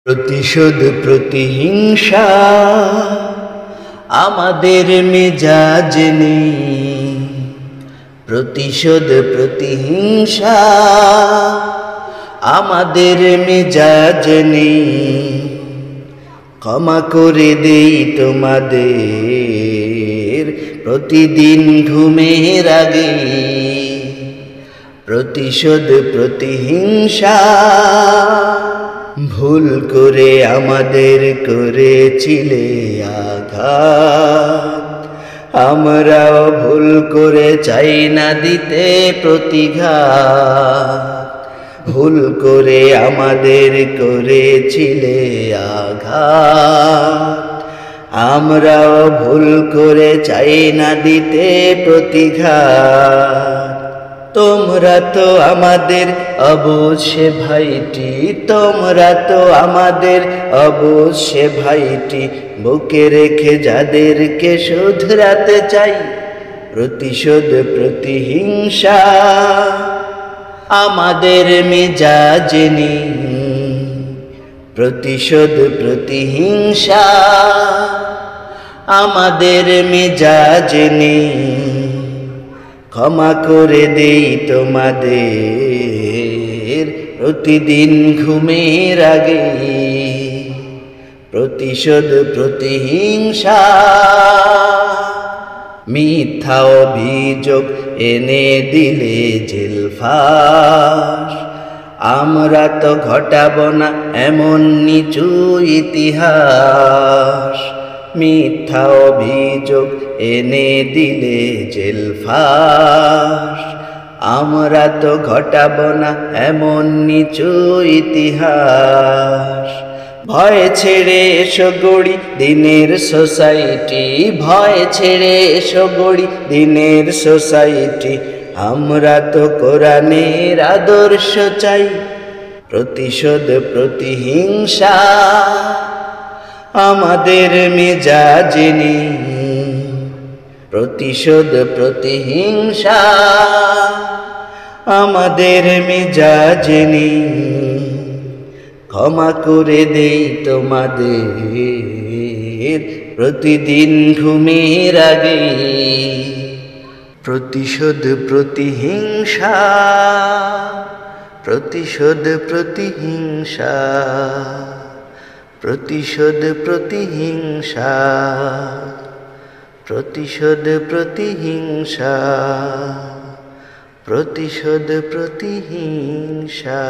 প্রতিশোধ প্রতিহিংসা আমাদের মেজাজে নেই। প্রতিশোধ প্রতিহিংসা আমাদের মেজাজে নেই। ক্ষমা করে দেই তোমাদের প্রতিদিন ঘুমের আগে। প্রতিশোধ প্রতিহিংসা ভুল করে আমাদের করেছিলে আঘাত, আমরাও ভুল করে চাই না দিতে প্রতিঘাত। ভুল করে আমাদের করেছিলে আঘাত, আমরাও ভুল করে চাই না দিতে প্রতিঘাত। তোমরা তো আমাদের অবশ্য ভাইটি, তোমরা তো আমাদের অবশ্য ভাইটি। বুকে রেখে যাদেরকে শুধরাতে চাই। প্রতিশোধ প্রতিহিংসা আমাদের মেজাজে নেই। প্রতিশোধ প্রতিহিংসা আমাদের মেজাজে নেই। ক্ষমা করে দেই তোমাদের প্রতিদিন ঘুমের আগে। প্রতিশোধ প্রতিহিংসা মিথ্যা অভিযোগ এনে দিলে জেলফাস। আমরা তো ঘটাবো না এমন নিচু ইতিহাস। মিথ্যা অভিযোগ এনে দিলে জেলফাস। আমরা তো ঘটাবো না এমন নিচু ইতিহাস। ভয় ছেড়ে এসো গড়ি দিনের সোসাইটি, ভয় ছেড়ে এসো গড়ি দিনের সোসাইটি। আমরা তো কোরআনের আদর্শ চাই। প্রতিশোধ প্রতিহিংসা আমাদের মেজাজে নেই। প্রতিশোধ প্রতিহিংসা আমাদের মেজাজে নেই। ক্ষমা করে দেই তোমাদের প্রতিদিন ঘুমের আগে। প্রতিশোধ প্রতিহিংসা, প্রতিশোধ প্রতিহিংসা, প্রতিশোধ প্রতিহিংসা, প্রতিশোধ প্রতিহিংসা, প্রতিশোধ প্রতিহিংসা।